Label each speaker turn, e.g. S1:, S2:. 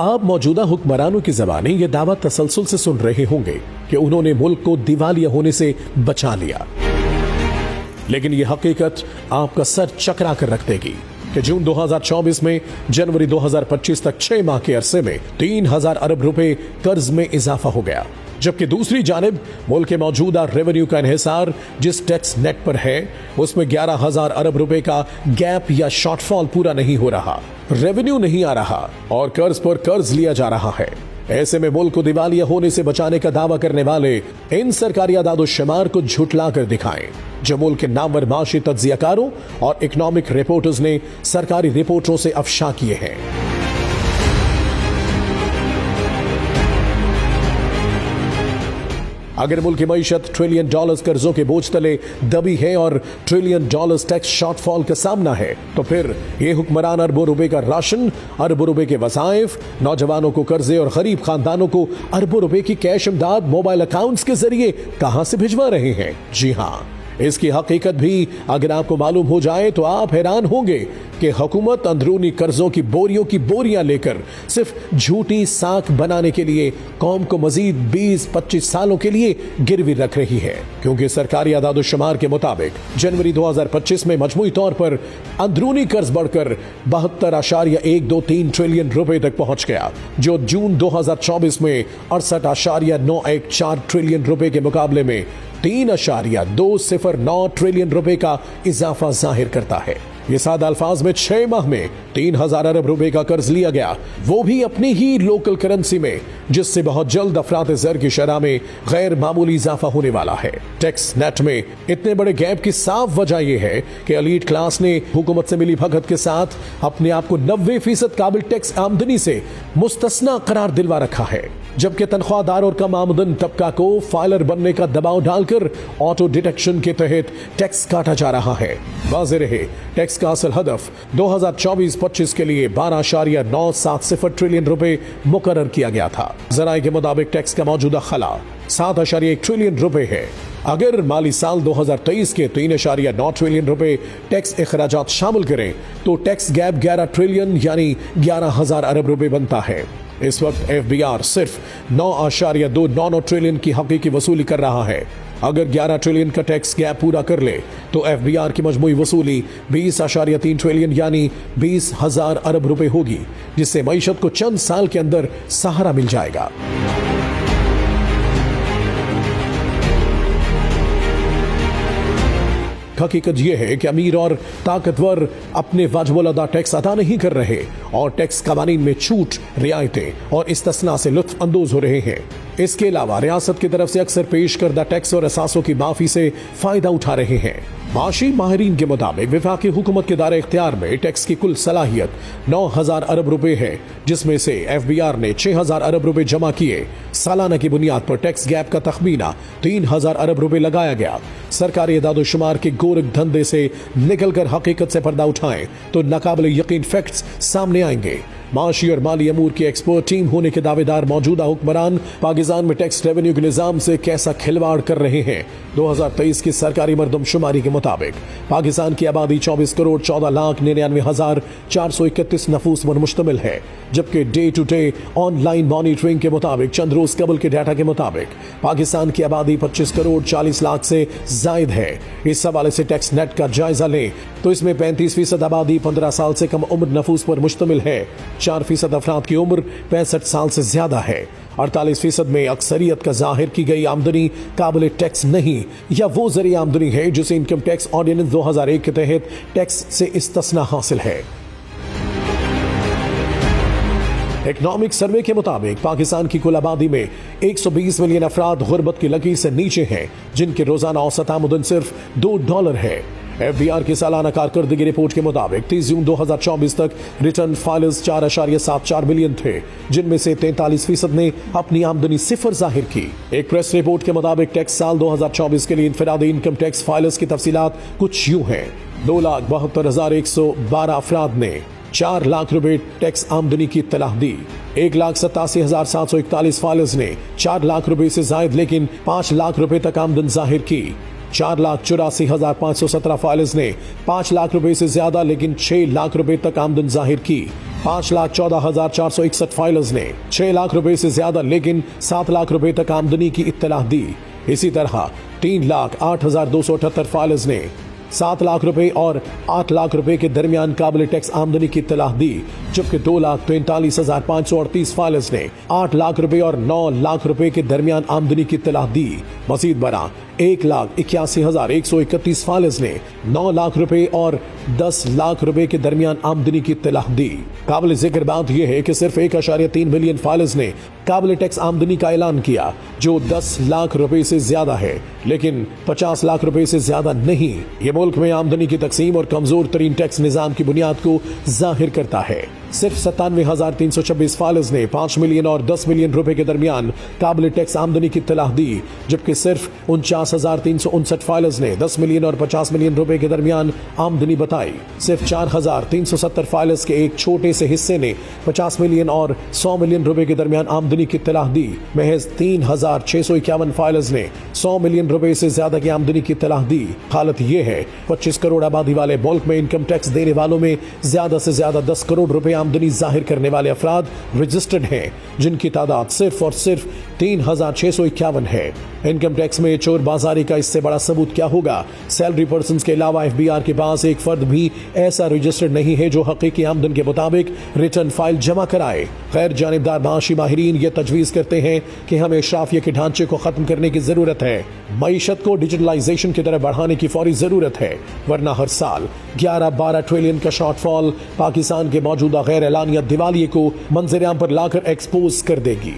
S1: आप मौजूदा हुक्मरानों की ज़बानी ये दावा तसलसल से सुन रहे होंगे कि उन्होंने मुल्क को दिवालिया होने से बचा लिया, लेकिन ये हकीकत आपका सर चकरा कर रख देगी कि जून 2024 में जनवरी 2025 तक 6 माह के अरसे में 3000 अरब रुपए कर्ज में इजाफा हो गया, जबकि दूसरी जानिब मुल्क के मौजूदा रेवेन्यू का इन्हिसार जिस टैक्स नेट पर है उसमें 11,000 अरब रुपए का गैप या शॉर्टफॉल पूरा नहीं हो रहा, रेवेन्यू नहीं आ रहा और कर्ज पर कर्ज लिया जा रहा है। ऐसे में मुल्क को दिवालिया होने से बचाने का दावा करने वाले इन सरकारी आदाद-ओ-शुमार को झुठला कर दिखाएं, जो मुल्क के नामवर माशी तज्जियाकारों और इकोनॉमिक रिपोर्टर्स ने सरकारी रिपोर्टों से अफशा किए हैं। अगर मुल्क की मईशत ट्रिलियन डॉलर्स कर्जों के बोझ तले दबी है और ट्रिलियन डॉलर्स टैक्स शॉर्टफॉल का सामना है, तो फिर ये हुक्मरान अरबों रुपए का राशन, अरबों रुपए के वज़ाइफ, नौजवानों को कर्जे और गरीब खानदानों को अरबों रुपए की कैश इमदाद मोबाइल अकाउंट्स के जरिए कहां से भिजवा रहे हैं। जी हां, इसकी हकीकत भी अगर आपको मालूम हो जाए तो आप हैरान होंगे कि हुकूमत अंदरूनी कर्जों की बोरियां लेकर सिर्फ झूठी साख बनाने के लिए कौम को मजीद 20-25 सालों के लिए गिरवी रख रही है, क्योंकि सरकारी आदाद-ओ-शुमार के मुताबिक जनवरी 2025 में मजमूई तौर पर अंदरूनी कर्ज बढ़कर 72.123 ट्रिलियन रुपए तक पहुंच गया, जो जून 2024 में 68.914 ट्रिलियन रुपए के मुकाबले में 3.209 ट्रिलियन रुपए का इजाफा जाहिर करता है। ये सादा अल्फाज में 6 माह में 3000 अरब रुपए का कर्ज लिया गया, वो भी अपनी ही लोकल करेंसी में, जिससे बहुत जल्द अफरात ज़र की शरह में गैर मामूली इजाफा होने वाला है। टैक्स नेट में इतने बड़े गैप की साफ वजह यह है कि एलीट क्लास ने हुकूमत से मिली भगत के साथ अपने आप को 90% काबिल टैक्स आमदनी से मुस्तस्ना करार दिलवा रखा है, जबकि तनख्वाहदार और कम आमदन तबका को फाइलर बनने का दबाव डालकर ऑटो डिटेक्शन के तहत टैक्स काटा जा रहा है। वाज़ेह रहे, टैक्स का असल हदफ 2024-25 के लिए 12.970 ट्रिलियन रुपए मुकर्रर किया गया था। ज़राए के मुताबिक टैक्स का मौजूदा खला 7.1 ट्रिलियन रुपए है। अगर माली साल 2023 के 3.9 ट्रिलियन रुपए टैक्स अखराजात शामिल करें तो टैक्स गैप 11 ट्रिलियन यानी 11,000 अरब रुपए बनता है। इस वक्त FBR सिर्फ 9.29 ट्रिलियन की हकीकी वसूली कर रहा है। अगर 11 ट्रिलियन का टैक्स गैप पूरा कर ले तो FBR की मजमूई वसूली 20.3 ट्रिलियन यानी 20,000 अरब रुपए होगी, जिससे मईशत को चंद साल के अंदर सहारा मिल जाएगा। हकीकत यह है कि अमीर और ताकतवर अपने वाजिबुल अदा टैक्स अदा नहीं कर रहे और टैक्स कवानीन में छूट, रियायतें और इस्तिस्ना से लुत्फ अंदोज हो रहे हैं। इसके अलावा रियासत की तरफ से अक्सर पेश करदा टैक्स और असासों की माफी से फायदा उठा रहे हैं। माशी माहिरीन के मुताबिक वफाकी हुकूमत के दायरे इख्तियार में टैक्स की कुल सलाहियत 9,000 अरब रुपए है, जिसमें से FBR ने 6,000 अरब रुपए जमा किए। सालाना की बुनियाद पर टैक्स गैप का तखमीना 3,000 अरब रुपए लगाया गया। सरकारी आदाद-ओ-शुमार के गोरख धंधे से निकलकर हकीकत से पर्दा उठाएं तो नाकाबिल यकीन फैक्ट्स सामने आएंगे। माशी और माली अमूर की एक्सपर्ट टीम होने के दावेदार मौजूदा हुक्मरान पाकिस्तान में टैक्स रेवेन्यू के निजाम से कैसा खिलवाड़ कर रहे हैं। 2023 की सरकारी मरदमशुमारी के मुताबिक पाकिस्तान की आबादी 24 करोड़ 14,99,431 नफूस पर मुश्तमिल है, जबकि day to day online monitoring के मुताबिक चंद रोज कबल के डाटा के मुताबिक पाकिस्तान की आबादी 25 करोड़ 40 लाख से जायद है। इस हवाले से टैक्स नेट का जायजा लें तो इसमें 35% आबादी 15 साल से कम उम्र नफूस पर मुश्तमिल है, 4% अफराद की उम्र 65 साल से ज्यादा है, 48% में अक्सरियत का जाहिर की गई आमदनी काबिल टैक्स नहीं या वो जरिए आमदनी है जिसे इनकम टैक्स ऑर्डिनेंस 2001 के तहत टैक्स से इस्तिस्ना हासिल है। इकोनॉमिक सर्वे के मुताबिक पाकिस्तान की कुल आबादी में 120 मिलियन अफराद गुर्बत की लकीर से नीचे हैं, जिनके रोजाना औसत आमदन सिर्फ $2 है। FBR की सालाना कारकर्दगी रिपोर्ट के मुताबिक 30 जून 2024 तक रिटर्न फाइलर्स 4.74 मिलियन थे, जिनमें से 43% ने अपनी आमदनी सिफर जाहिर की। एक प्रेस रिपोर्ट के मुताबिक टैक्स साल 2024 के लिए इनफरादी इनकम टैक्स फाइलर्स की तफसीलात कुछ यूं हैं। 2,72,112 अफराद ने 4 लाख रुपए टैक्स आमदनी की इत्तलाह दी। 1,87,741 फाइलर्स ने 4 लाख रुपए से जायद लेकिन 5 लाख रुपए तक आमदन जाहिर की। 4,84,517 फाइल्स ने 5 लाख रुपए से ज्यादा लेकिन 6 लाख रुपए तक आमदन जाहिर की। 5,14,461 फाइल्स ने 6 लाख रुपए से ज्यादा लेकिन 7 लाख रुपए तक आमदनी की इत्तला दी। इसी तरह 3,08,278 फाइल्स ने 7 लाख रुपए और 8 लाख रुपए के दरमियान काबिल टैक्स आमदनी की इत्तला दी, जबकि 2,43,538 फाइल्स ने 8 लाख रुपए और 9 लाख रुपए के दरमियान आमदनी की इत्तला दी। मजीद बरा 1,81,131 फाइल्स ने 9 लाख रुपए और 10 लाख रुपए के दरमियान आमदनी की इत्तला दी। काबिल जिक्र बात यह है कि सिर्फ 1.3 मिलियन फाइल्स ने काबिल टैक्स आमदनी का ऐलान किया, जो 10 लाख रुपए से ज्यादा है लेकिन 50 लाख रुपए से ज्यादा नहीं। ये मुल्क में आमदनी की तकसीम और कमजोर तरीन टैक्स निजाम की बुनियाद को जाहिर करता है। सिर्फ 97,326 फाइल्स ने 5 मिलियन और 10 मिलियन रुपए के दरमियान काबिल टैक्स आमदनी की इत्तला दी, जबकि सिर्फ 49,359 फाइल्स ने 10 मिलियन और 50 मिलियन रुपए के दरमियान आमदनी बताई। सिर्फ 4,370 फाइल्स के एक छोटे से हिस्से ने 50 मिलियन और 100 मिलियन रुपए के दरमियान आमदनी की इत्तला दी। महज 3,651 फाइल्स ने 100 मिलियन रुपए से ज्यादा की आमदनी की इत्तला दी। हालत यह है 25 करोड़ आबादी वाले मुल्क में इनकम टैक्स देने वालों में ज्यादा से ज्यादा 10 करोड़ रुपए आमदनी जाहिर करने वाले अफराद रजिस्टर्ड हैं, जिनकी तादाद सिर्फ और सिर्फ 3,651 है। इनकम टैक्स में चोर बाजारी का इससे बड़ा सबूत क्या होगा? सैलरी पर्सन के अलावा FBR के पास एक फर्द भी ऐसा रजिस्टर्ड नहीं है जो हकीकी आमदन के मुताबिक रिटर्न फाइल जमा कराए। गैर जानिबदार माशी माहिरीन ये तजवीज़ करते हैं कि हमें इशराफिया के ढांचे को खत्म करने की जरूरत है। मईशत को डिजिटलाइजेशन की तरफ बढ़ाने की फौरी जरूरत है, वरना हर साल 11-12 ट्रिलियन का शॉर्टफॉल पाकिस्तान के मौजूदा गैर एलानिया दिवालिये को मंजर आम पर लाकर एक्सपोज कर देगी।